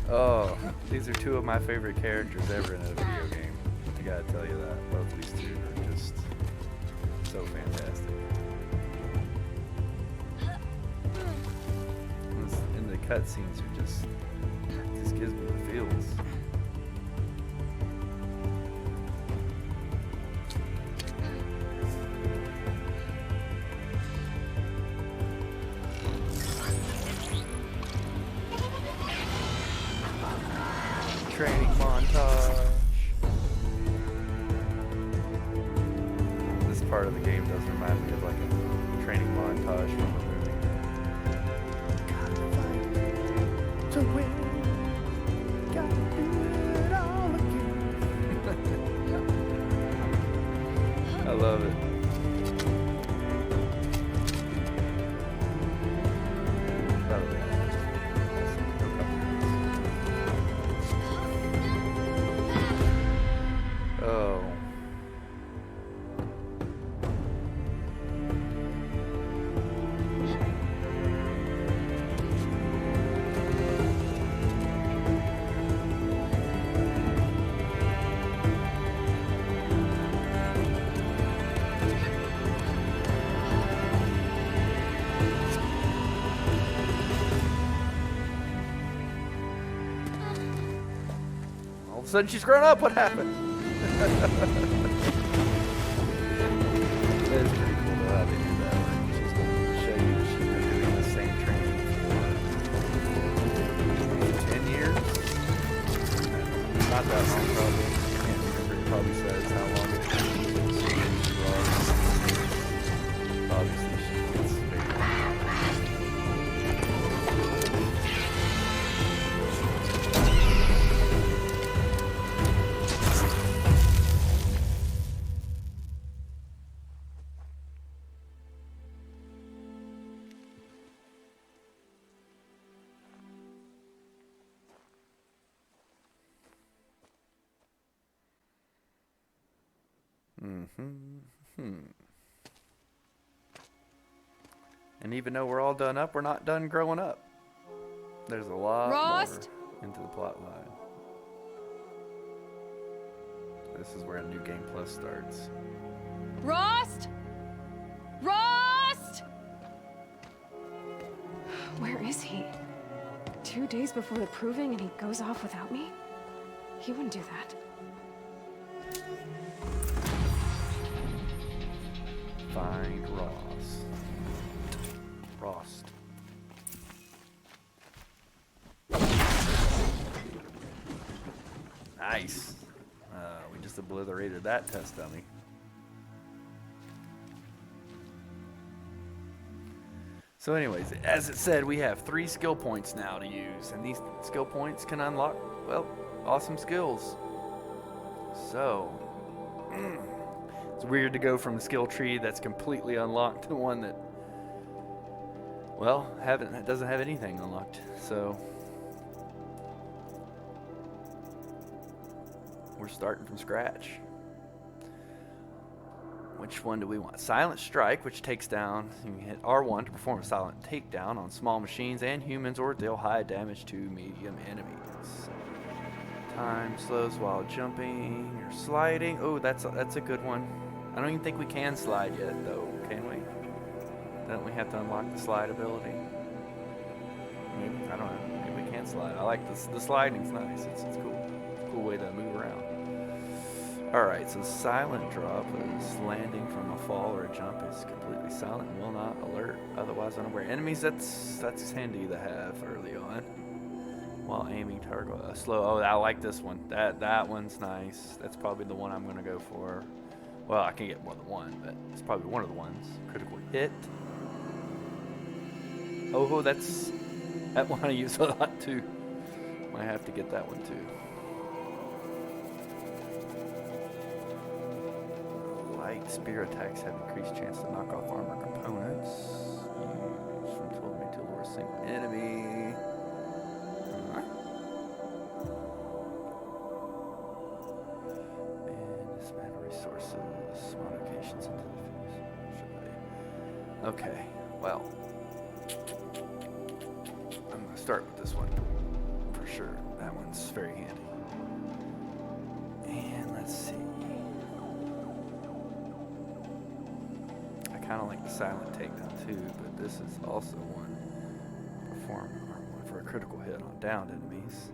Oh, these are two of my favorite characters ever in a video game. I gotta tell you that. Both of these two are just so fantastic. And the cutscenes are just gives me the feels. Training montage. This part of the game does remind me of like a training montage from a movie. Gotta fight to win. Gotta do it all again. I love it. Oh. All of a sudden she's grown up. What happened? That is pretty cool though how they do that. Just to show you that she's been doing the same training for 10 years? Not that long probably. I can't remember. It probably says how long it's been since she was. Obviously she gets bigger. And even though we're all done up, we're not done growing up. There's a lot Rost? more into the plot line. This is where a new game plus starts. Rost? Rost? Where is he? 2 days before the proving and he goes off without me? He wouldn't do that. Find Ross. Rost. Nice. We just obliterated that test dummy. So anyways, as it said, we have 3 skill points now to use, and these skill points can unlock, well, awesome skills. So, it's weird to go from a skill tree that's completely unlocked to one that, well, doesn't have anything unlocked. So, we're starting from scratch. Which one do we want? Silent Strike, which takes down, you can hit R1 to perform a silent takedown on small machines and humans or deal high damage to medium enemies. Time slows while jumping or sliding. Oh, that's a good one. I don't even think we can slide yet, though, can we? Don't we have to unlock the slide ability? Maybe, I don't know. Maybe we can slide. I like this. The sliding's nice. It's cool. It's a cool way to move around. Alright, so silent drop is landing from a fall or a jump is completely silent and will not alert otherwise unaware enemies. That's handy to have early on. While aiming target slow. Oh, I like this one. That one's nice. That's probably the one I'm gonna go for. Well, I can get more than one, but it's probably one of the ones. Critical hit. Oh, that one I use a lot too. Might have to get that one too. Light spear attacks have increased chance to knock off armor components. Use from 12 to lure a single enemy. And dismantle resources, modifications into the fuse. Okay, well. I'm gonna start with this one for sure. That one's very handy. And let's see. I kind of like the silent takedown too, but this is also one one for a critical hit on downed enemies.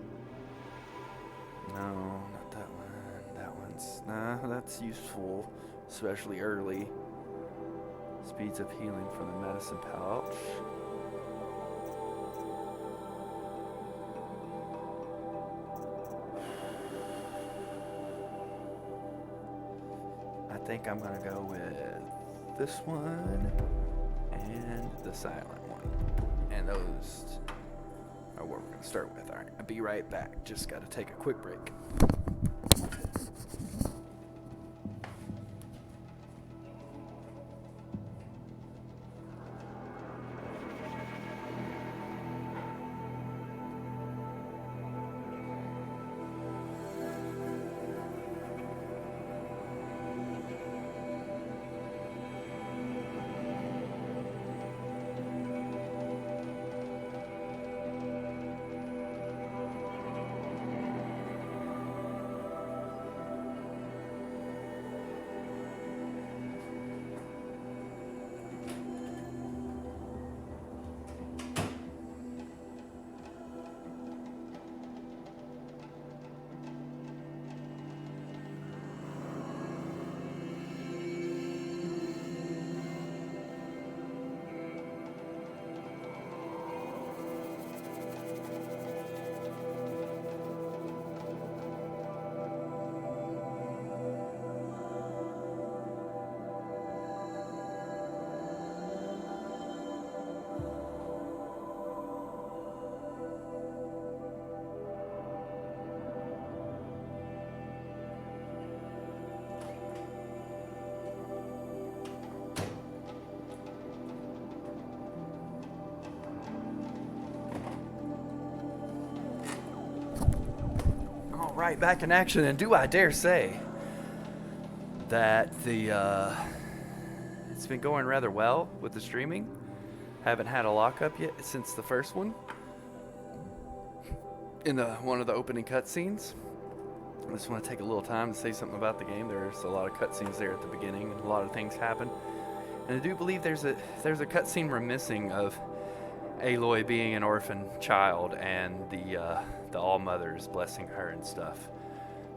No, not that one. That one's that's useful, especially early. Speeds of healing from the medicine pouch. I think I'm gonna go with this one and the silent one. And those are what we're gonna start with. Alright, I'll be right back. Just gotta take a quick break. Right, back in action, and do I dare say that it's been going rather well with the streaming. Haven't had a lockup yet since the first one. In one of the opening cutscenes, I just want to take a little time to say something about the game. There's a lot of cutscenes there at the beginning, and a lot of things happen. And I do believe there's a cutscene we're missing of Aloy being an orphan child and the All Mothers blessing her and stuff.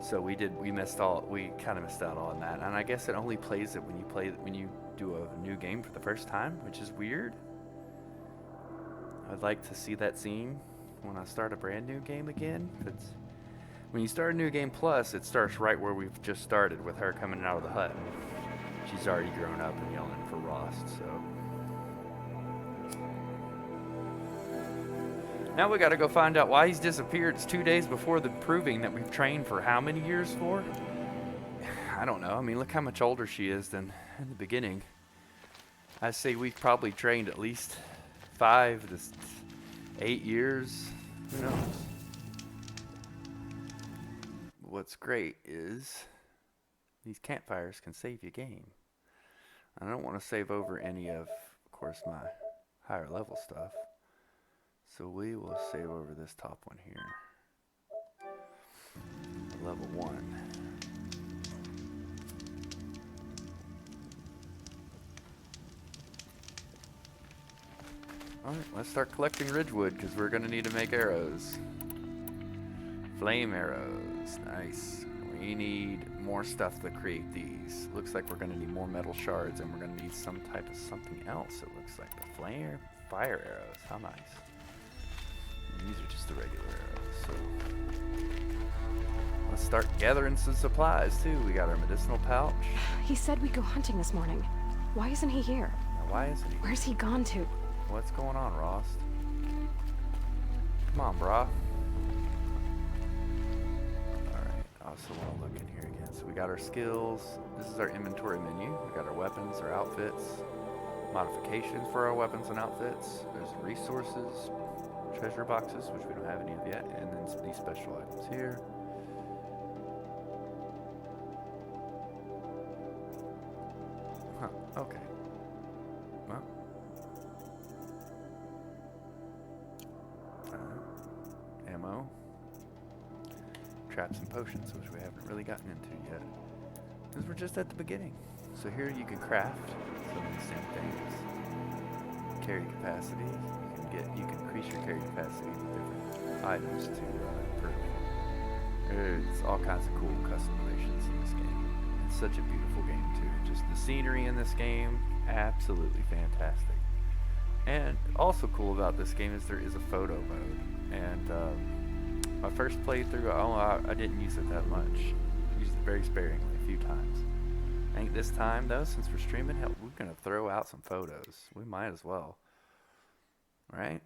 So we kind of missed out on that. And I guess it only plays it when you do a new game for the first time, which is weird. I'd like to see that scene when I start a brand new game again. When you start a new game plus, it starts right where we've just started with her coming out of the hut. And she's already grown up and yelling for Rost, so. Now we gotta go find out why he's disappeared. It's 2 days before the proving that we've trained for how many years for? I don't know. I mean, look how much older she is than in the beginning. I say we've probably trained at least 5 to 8 years. Who knows? What's great is these campfires can save you game. I don't want to save over any of course, my higher level stuff. So we will save over this top one here. Level 1. Alright, let's start collecting Ridgewood because we're going to need to make arrows. Flame arrows. Nice. We need more stuff to create these. Looks like we're going to need more metal shards and we're going to need some type of something else. It looks like the fire arrows. How nice. These are just the regular arrows, so let's start gathering some supplies too. We got our medicinal pouch. He said we'd go hunting this morning. Why isn't he here? Now, why isn't he? Where's he gone to? What's going on, Rost? Come on, brah. Alright, I also want to look in here again. So we got our skills. This is our inventory menu. We got our weapons, our outfits, modifications for our weapons and outfits. There's resources, treasure boxes, which we don't have any of yet, and then these special items here. Huh, okay. Well. ammo, traps and potions, which we haven't really gotten into yet, because we're just at the beginning. So here you can craft some of the same things. Carry capacity. You can increase your carry capacity with different items to improve. There's all kinds of cool customizations in this game. It's such a beautiful game too. Just the scenery in this game, absolutely fantastic. And also cool about this game is there is a photo mode. And my first playthrough, I didn't use it that much. I used it very sparingly, a few times. I think this time though, since we're streaming, hell, we're gonna throw out some photos. We might as well, right?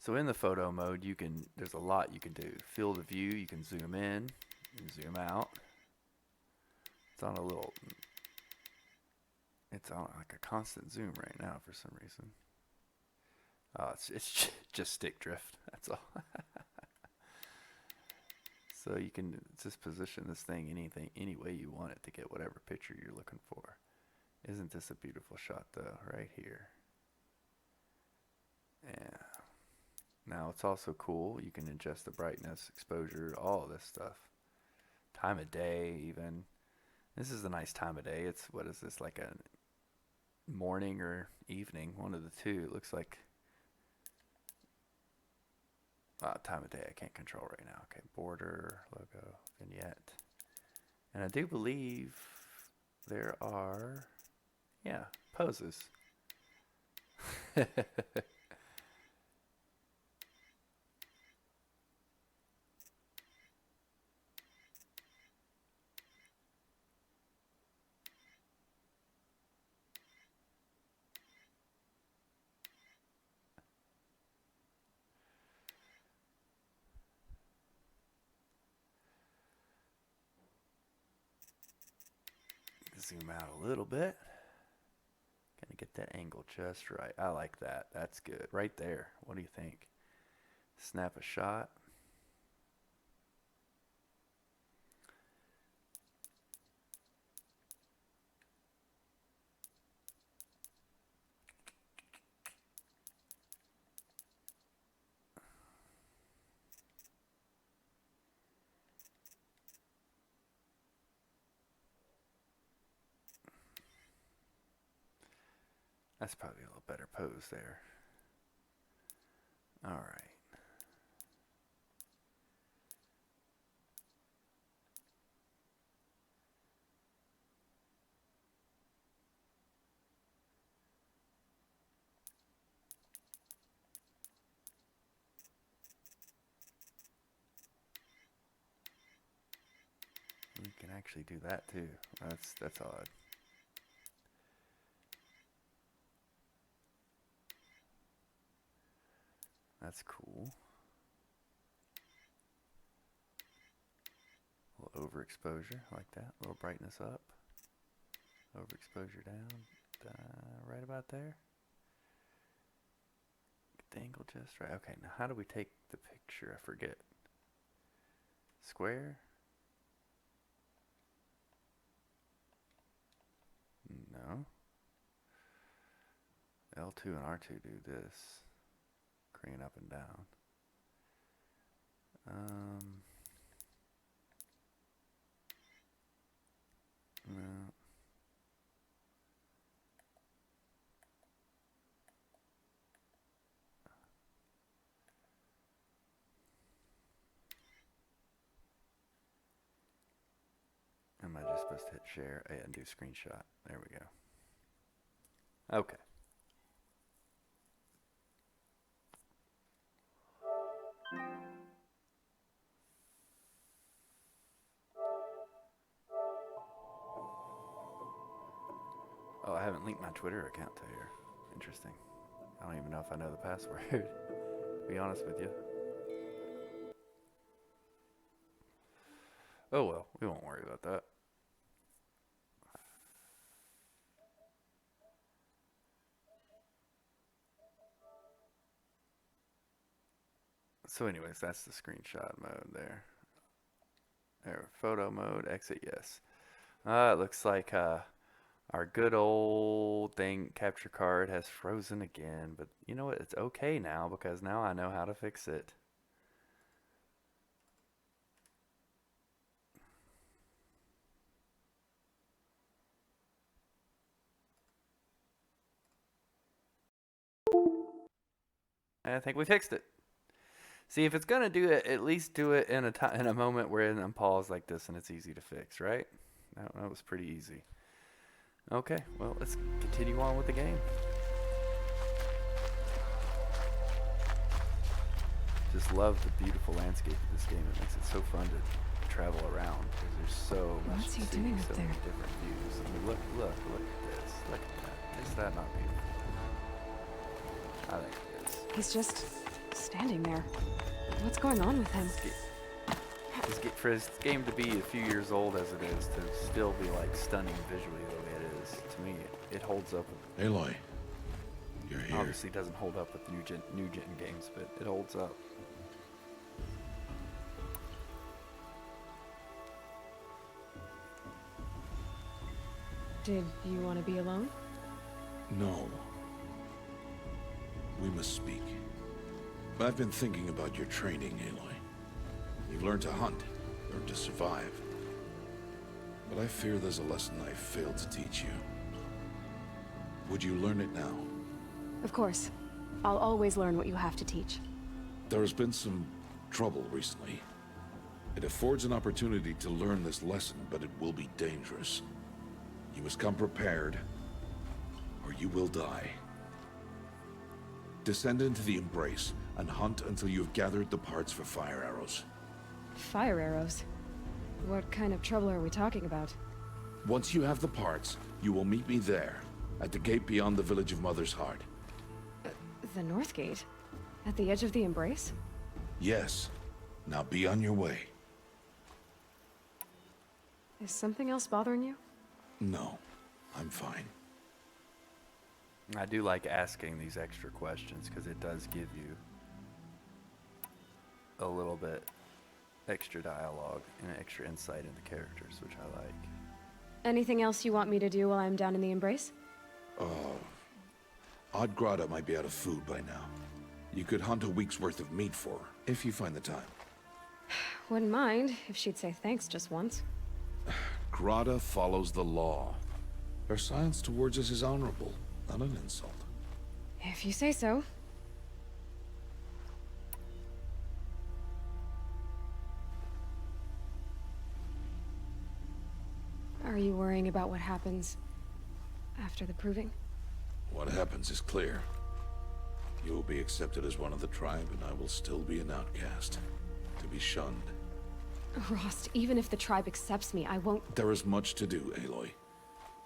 So in the photo mode, there's a lot you can do. Field of view, you can zoom in, you can zoom out. It's on like a constant zoom right now for some reason. Oh, it's just stick drift, that's all. So you can just position this thing any way you want it to get whatever picture you're looking for. Isn't this a beautiful shot though, right here? Yeah. Now it's also cool, you can adjust the brightness, exposure, all of this stuff. Time of day even. This is a nice time of day. It's, what is this, like a morning or evening, one of the two. It looks like time of day I can't control right now. Okay, border, logo, vignette. And I do believe there are, yeah, poses. Zoom out a little bit. Gonna get that angle just right. I like that. That's good. Right there. What do you think? Snap a shot. That's probably a little better pose there. All right. We can actually do that too. That's odd. That's cool. A little overexposure, like that. A little brightness up. Overexposure down. Right about there. Get the angle just right. Okay, now how do we take the picture? I forget. Square? No. L2 and R2 do this. Crane up and down. No. Am I just supposed to hit share and do screenshot? There we go. Okay. Oh, I haven't linked my Twitter account to here. Interesting. I don't even know if I know the password, to be honest with you. Oh well, we won't worry about that. So anyways, that's the screenshot mode there. There, photo mode, exit, yes. It looks like our Our good old thing capture card has frozen again, but you know what? It's okay now because now I know how to fix it. I think we fixed it. See, if it's gonna do it, at least do it in a moment where it unpause like this and it's easy to fix, right? That was pretty easy. Okay, well, let's continue on with the game. Just love the beautiful landscape of this game. It makes it so fun to travel around because there's so much What's to he see, doing up so there? many different views. I mean, look at this. Look at that. Is that not beautiful? I think it is. He's just standing there. What's going on with him? For his game to be a few years old as it is, to still be like stunning visually the way it is, to me, it holds up. Aloy, you're here. Obviously, doesn't hold up with new gen games, but it holds up. Did you want to be alone? No. We must speak. I've been thinking about your training, Aloy. You've learned to hunt, learned to survive. But I fear there's a lesson I failed to teach you. Would you learn it now? Of course. I'll always learn what you have to teach. There has been some trouble recently. It affords an opportunity to learn this lesson, but it will be dangerous. You must come prepared, or you will die. Descend into the Embrace and hunt until you have gathered the parts for fire arrows. Fire arrows? What kind of trouble are we talking about? Once you have the parts, you will meet me there, at the gate beyond the village of Mother's Heart. The North Gate? At the edge of the Embrace? Yes. Now be on your way. Is something else bothering you? No, I'm fine. I do like asking these extra questions because it does give you a little bit extra dialogue and extra insight into characters, which I like. Anything else you want me to do while I'm down in the Embrace? Odd Grata might be out of food by now. You could hunt a week's worth of meat for her, if you find the time. Wouldn't mind if she'd say thanks just once. Grata follows the law. Her silence towards us is honorable, not an insult. If you say so. Are you worrying about what happens after the proving? What happens is clear. You will be accepted as one of the tribe, and I will still be an outcast, to be shunned. Rost, even if the tribe accepts me, I won't... There is much to do, Aloy.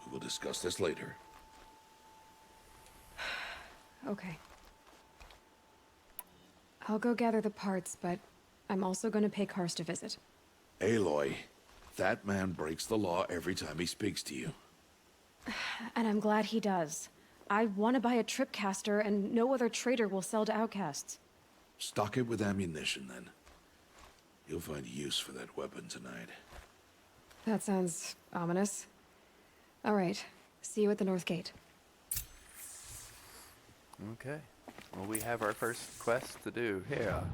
We will discuss this later. Okay. I'll go gather the parts, but I'm also going to pay Karst a visit. Aloy, that man breaks the law every time he speaks to you. And I'm glad he does. I want to buy a tripcaster, and no other trader will sell to outcasts. Stock it with ammunition, then. You'll find use for that weapon tonight. That sounds ominous. All right. See you at the North Gate. Okay. Well, we have our first quest to do here.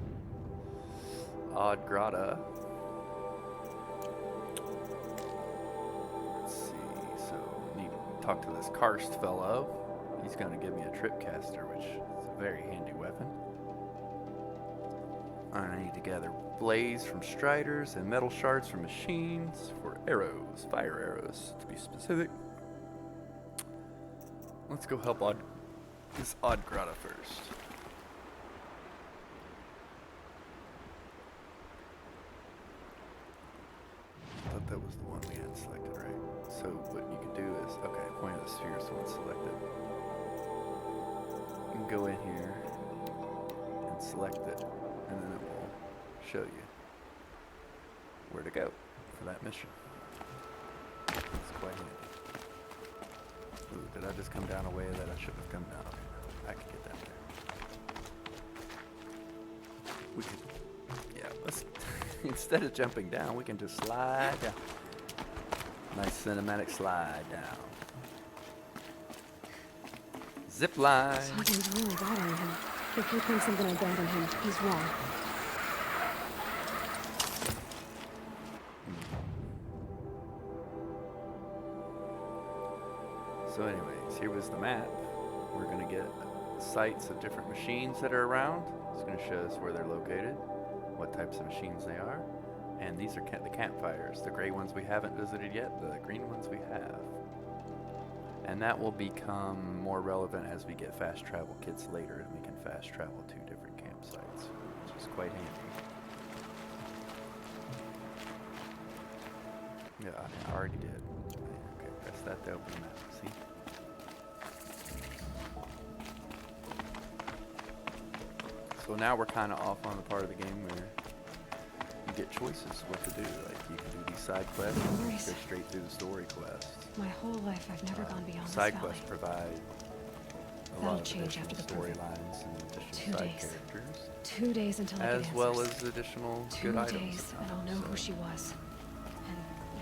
Odd Grata. Let's see. So, we need to talk to this Karst fellow. He's going to give me a tripcaster, which is a very handy weapon. I need to gather blaze from striders and metal shards from machines for arrows, fire arrows to be specific. Let's go help this Odd Grata first. I thought that was the one we had selected, right? So what you can do is, okay, point of the sphere is the one selected. You can go in here and select it, and then it will show you where to go for that mission. It's quite handy. Ooh, did I just come down a way that I shouldn't have come down? Okay, I can get down there. We could, yeah, let's, instead of jumping down, we can just slide down. Nice cinematic slide down. Zip line. Something's really bothering him. If he thinks I'm gonna abandon him, he's wrong. So anyways, here was the map. We're going to get sites of different machines that are around. It's going to show us where they're located, what types of machines they are. And these are the campfires. The gray ones we haven't visited yet, the green ones we have. And that will become more relevant as we get fast travel kits later, and we can fast travel to different campsites, which is quite handy. Yeah, I already did. Okay, press that to open the map. See? So now we're kind of off on the part of the game where you get choices what to do. Like you can do these side quests, or you can Nice. go straight through the story quests. My whole life, I've never gone beyond this Side valley. quests provide a That'll lot of change additional after the proving. storylines and additional 2 side days. characters, 2 days until I get as answers. well as additional 2 good items. days, and I'll know who she was. And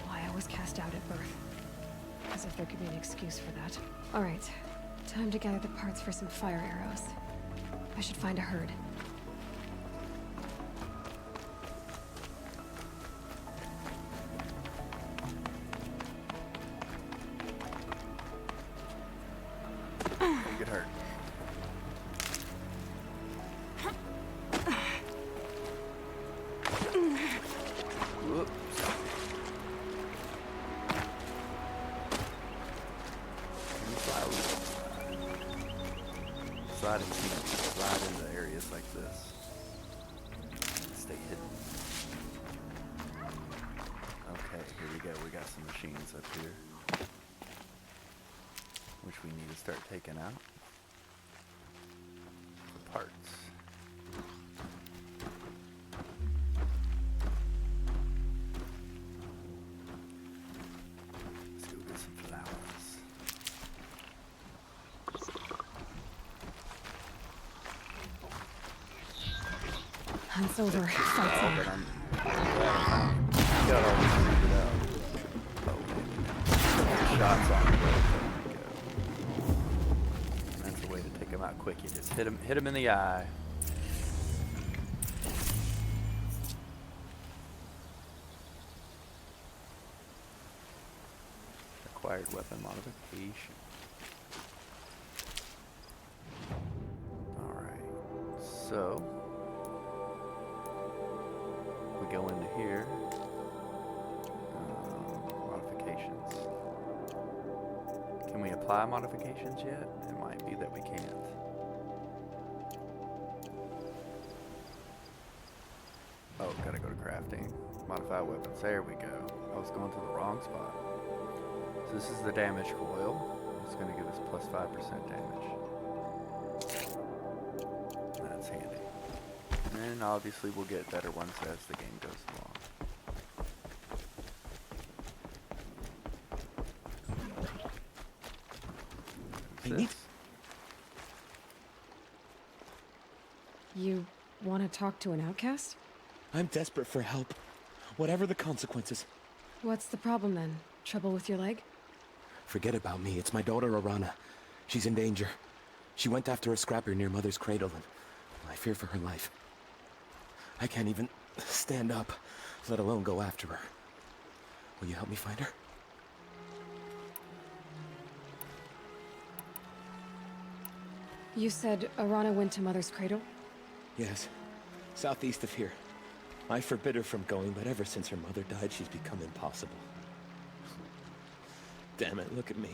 why I was cast out at birth. As if there could be an excuse for that. Alright, time to gather the parts for some fire arrows. I should find a herd. You get hurt. Whoops. Slide into areas like this. Stay hidden. Okay, here we go. We got some machines up here, which we need to start taking out. The parts. Let's go get some flowers. Hunt's over. Fight's Oh, over. but I'm got all this figured out. Oh, shots on it. There we go. That's the way to take him out quick. You just hit him in the eye. Acquired weapon modification. Alright, so we go into here. Modifications. Can we apply modifications yet? It might be that we can't. Oh, gotta go to crafting. Modify weapons. There we go. I was going to the wrong spot. So this is the damage coil. It's going to give us plus 5% damage. That's handy. And obviously we'll get better ones as the game goes along. I need- You want to talk to an outcast? I'm desperate for help. Whatever the consequences. What's the problem then? Trouble with your leg? Forget about me. It's my daughter, Arana. She's in danger. She went after a scrapper near Mother's cradle, and I fear for her life. I can't even stand up, let alone go after her. Will you help me find her? You said Arana went to Mother's cradle? Yes. Southeast of here. I forbid her from going, but ever since her mother died, she's become impossible. Damn it, look at me.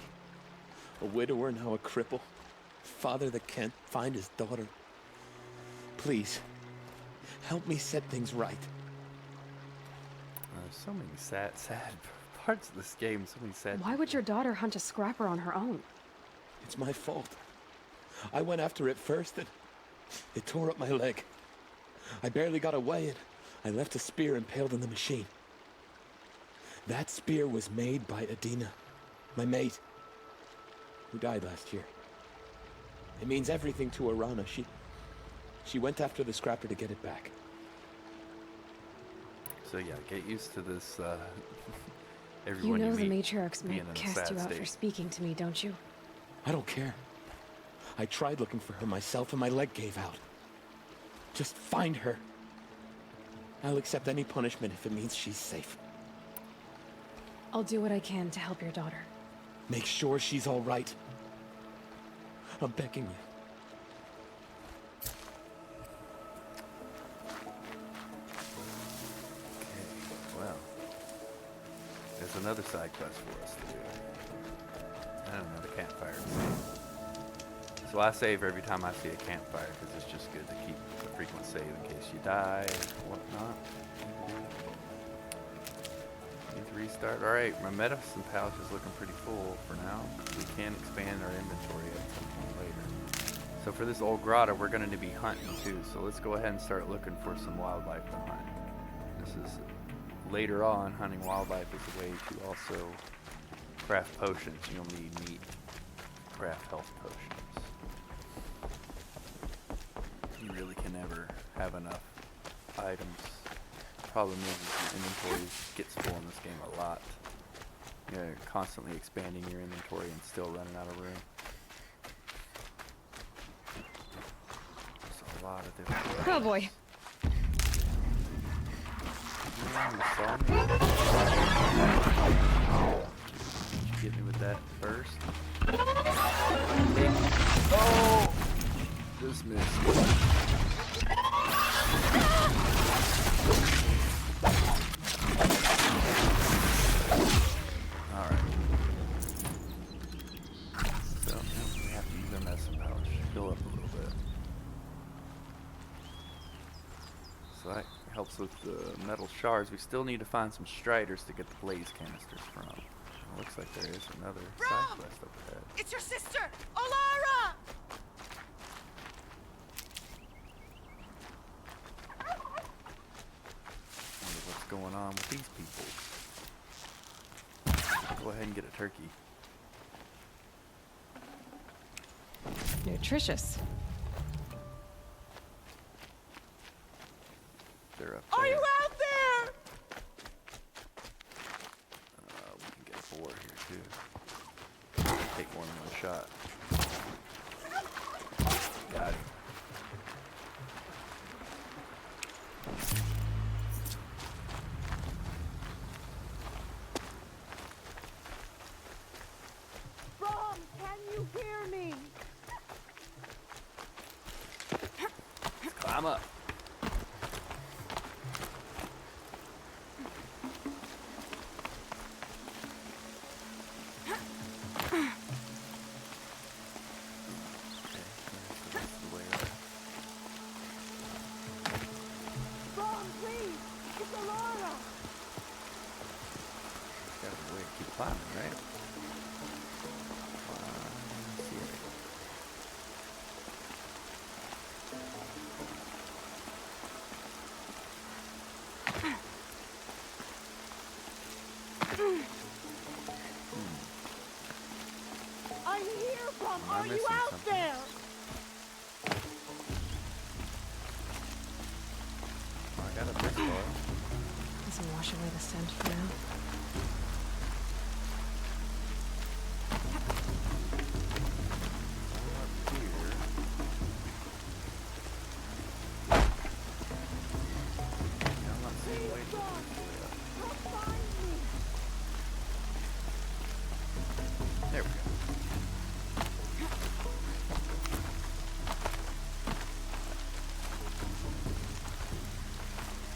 A widower, now a cripple. Father that can't find his daughter. Please, help me set things right. There's so many sad parts of this game. So many sad. Why would your daughter hunt a scrapper on her own? It's my fault. I went after it first, and it tore up my leg. I barely got away, and I left a spear impaled in the machine. That spear was made by Adina, my mate, who died last year. It means everything to Arana. She went after the scrapper to get it back. So yeah, get used to this. You Everyone know the meet matriarchs being might in a cast sad you out for state. speaking to me, don't you? I don't care. I tried looking for her myself and my leg gave out. Just find her. I'll accept any punishment if it means she's safe. I'll do what I can to help your daughter. Make sure she's all right. I'm begging you. Okay, well. There's another side quest for us to do. And another campfire to save. So I save every time I see a campfire because it's just good to keep a frequent save in case you die or whatnot. Need to restart. Alright, my medicine pouch is looking pretty full for now. We can expand our inventory at some point later. So for this old grotto, we're going to be hunting too. So let's go ahead and start looking for some wildlife to hunt. This is later on, hunting wildlife is a way to also craft potions. You'll need meat, craft health potions. You really can never have enough items. Problem is your inventory gets full in this game a lot. You're constantly expanding your inventory and still running out of room. There's a lot of different Oh boy. Yeah, you saw me. Did you get me with that first? Oh! Just missed. Alright. So, we have to use our medicine pouch. Fill up a little bit. So that helps with the metal shards. We still need to find some striders to get the blaze canisters from. It looks like there is another side quest up ahead. It's your sister, Olara! Wonder what's going on with these people. Go ahead and get a turkey. Nutritious. They're up there. Are you out there? We can get a boar here too. Take more than one shot. Got it. Rom, can you hear me? Climb up. Rom, please! It's Olara! Gotta be a way to keep climbing, right? Let's see it. I'm here, Rom! Am I Are you missing out something? there? Oh, I got a pistol. This will wash away the scent for now. Up here. Yeah, I'm not seeing a way to Rom, this way up. come find me! There we go.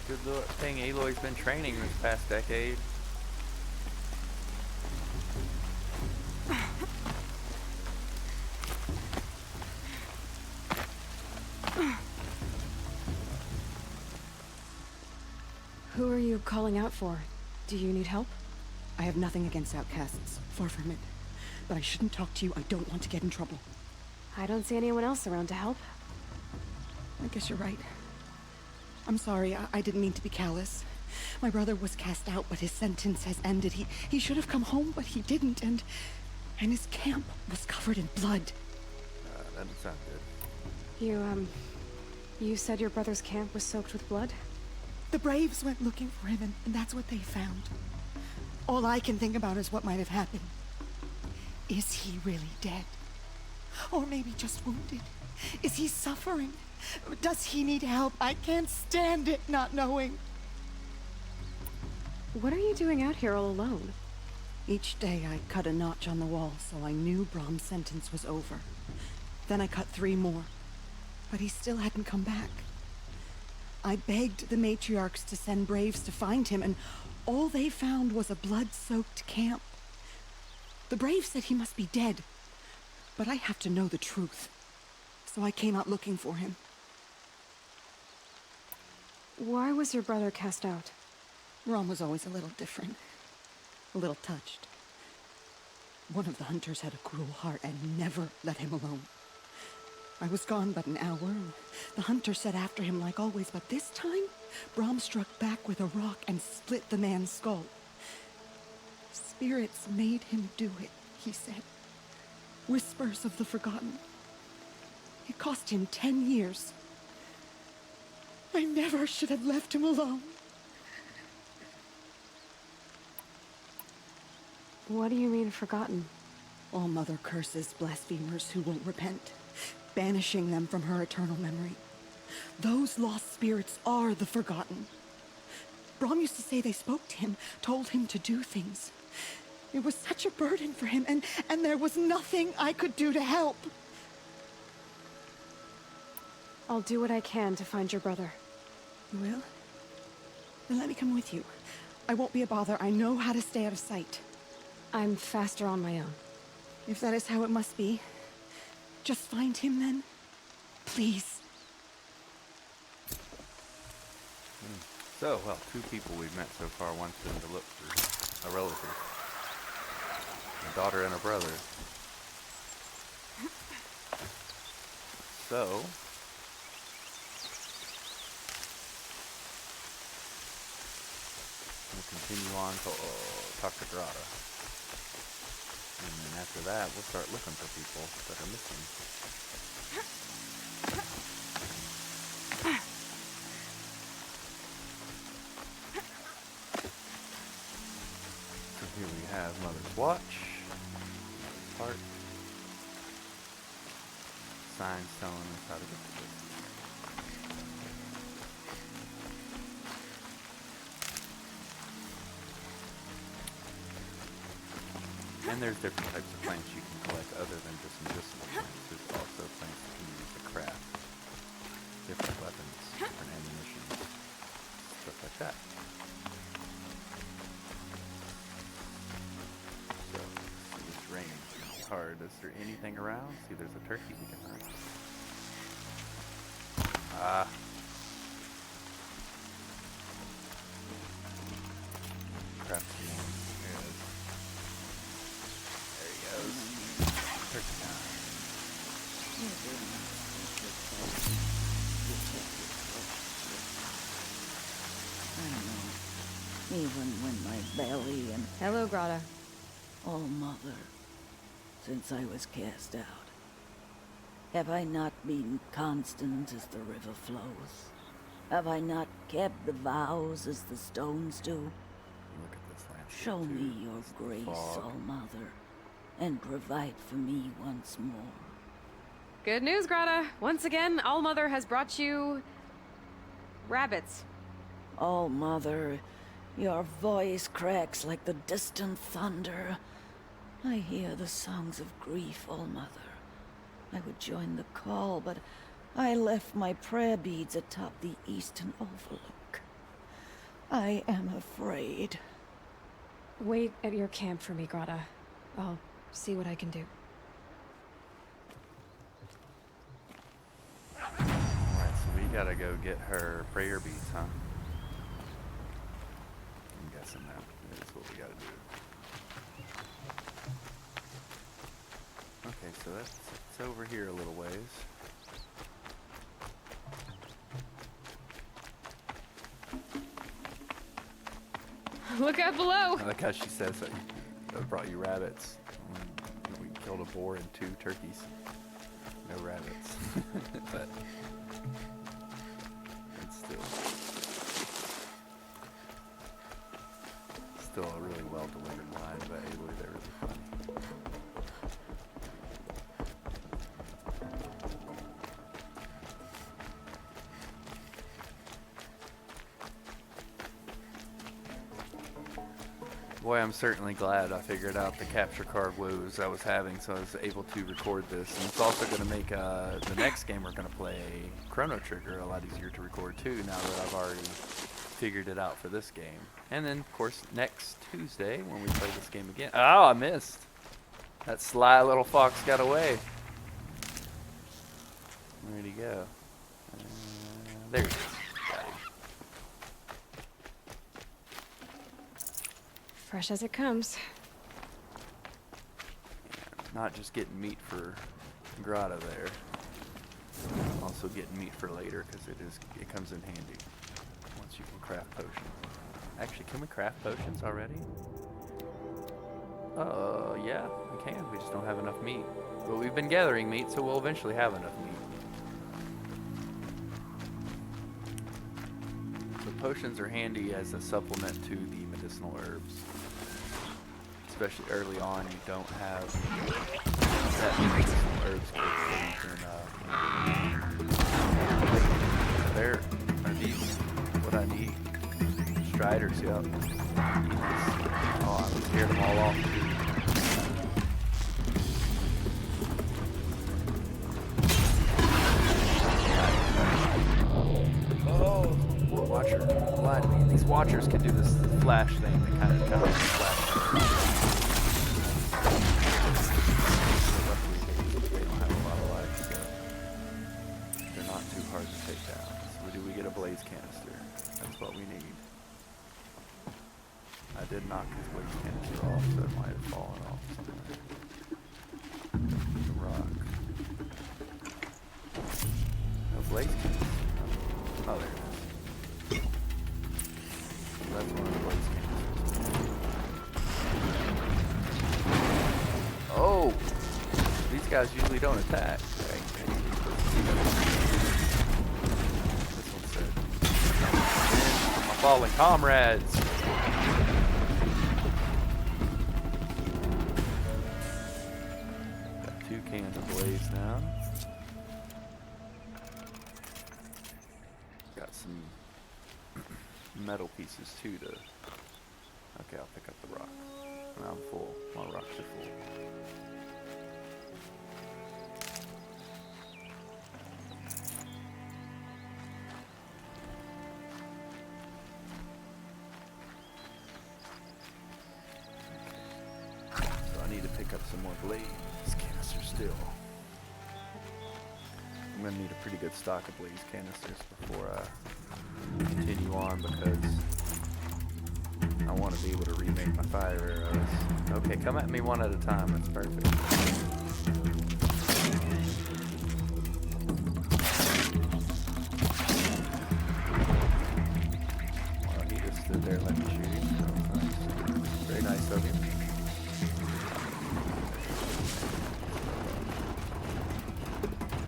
Good little thing Aloy's been training this past decade. Who are you calling out for? Do you need help? I have nothing against outcasts. Far from it. But I shouldn't talk to you. I don't want to get in trouble. I don't see anyone else around to help. I guess you're right. I'm sorry. I didn't mean to be callous. My brother was cast out, but his sentence has ended. He should have come home, but he didn't. And his camp was covered in blood. That doesn't sound good. You said your brother's camp was soaked with blood? The Braves went looking for him, and that's what they found. All I can think about is what might have happened. Is he really dead? Or maybe just wounded. Is he suffering? Does he need help? I can't stand it not knowing. What are you doing out here all alone? Each day I cut a notch on the wall so I knew Brom's sentence was over. Then I cut 3 more. But he still hadn't come back. I begged the matriarchs to send braves to find him, and all they found was a blood-soaked camp. The braves said he must be dead, but I have to know the truth. So I came out looking for him. Why was your brother cast out? Brom was always a little different. A little touched. One of the hunters had a cruel heart and never let him alone. I was gone but an hour, and the hunter set after him like always, but this time, Brom struck back with a rock and split the man's skull. Spirits made him do it, he said. Whispers of the forgotten. It cost him 10 years. I never should have left him alone. What do you mean, forgotten? All-Mother curses blasphemers who won't repent, banishing them from her eternal memory. Those lost spirits are the forgotten. Brom used to say they spoke to him, told him to do things. It was such a burden for him, and there was nothing I could do to help. I'll do what I can to find your brother. You will? Then let me come with you. I won't be a bother. I know how to stay out of sight. I'm faster on my own. If that is how it must be, just find him then. Please. So, well, 2 people we've met so far. One's been to look for a relative. A daughter and a brother. So, we'll continue on to talk to Grata. And then after that, we'll start looking for people that are missing. So here we have Mother's Watch, Heart, Signs telling us how to get to this. And there's different types of plants you can collect other than just medicinal plants. There's also plants that can use to craft different weapons, different ammunition, stuff like that. So, this rain is hard. Is there anything around? See, there's a turkey we can hunt. Ah. Craft some more. There it is. There he goes. Turkey time. I know. Even when my belly and... Hello, Grata. Oh, Mother, since I was cast out, have I not been constant as the river flows? Have I not kept the vows as the stones do? Look at this landscape. Show too. me your It's the grace, fog. All Mother, and provide for me once more. Good news, Grata. Once again, All-Mother has brought you... rabbits. Oh, Mother, your voice cracks like the distant thunder. I hear the songs of grief, All Mother. I would join the call, but I left my prayer beads atop the eastern overlook. I am afraid. Wait at your camp for me, Grata. I'll see what I can do. Alright, so we gotta go get her prayer beads, huh? I'm guessing that is what we gotta do. Okay, so it's over here a little ways. Look out below! I like how she says that I brought you rabbits. We killed a boar and 2 turkeys. No rabbits. But it's still a really well delivered line, but Aloy, they're really funny. Boy, I'm certainly glad I figured out the capture card woes I was having, so I was able to record this. And it's also going to make the next game we're going to play, Chrono Trigger, a lot easier to record too, now that I've already figured it out for this game. And then, of course, next Tuesday when we play this game again. Oh, I missed. That sly little fox got away. Where'd he go? There he is. Got him. Fresh as it comes. Not just getting meat for Grotto there. Also getting meat for later because it comes in handy once you can craft potions. Actually, can we craft potions already? Yeah, we can. We just don't have enough meat. But we've been gathering meat, so we'll eventually have enough meat. So potions are handy as a supplement to the medicinal herbs. Especially early on, you don't have that medicinal herbs kit, so you can, there are these what I need. Striders, yep. Oh, I scared them all off. Oh, Watcher lied to me. These Watchers can do this flash thing. They kind of flash. Luckily, they don't have a lot of life, so they're not too hard to take down. So we get a blaze canister. That's what we need. I did knock his blaze canister off, so it might have fallen off somewhere. The rock. No blaze canister. Oh, there it is. That's one of the blaze canisters. Oh! These guys usually don't attack. Okay. This one said. My fallen comrades! Got 2 cans of blaze now. Got some metal pieces too to... Okay, I'll pick up the rock. Now I'm full. My rocks are full. So I need to pick up some more blaze canisters still. I'm gonna need a pretty good stock of blaze canisters before I continue on because I want to be able to remake my fire arrows. Okay, come at me one at a time. That's perfect. Well, he just stood there and let me shoot him. That was nice. Very nice of him.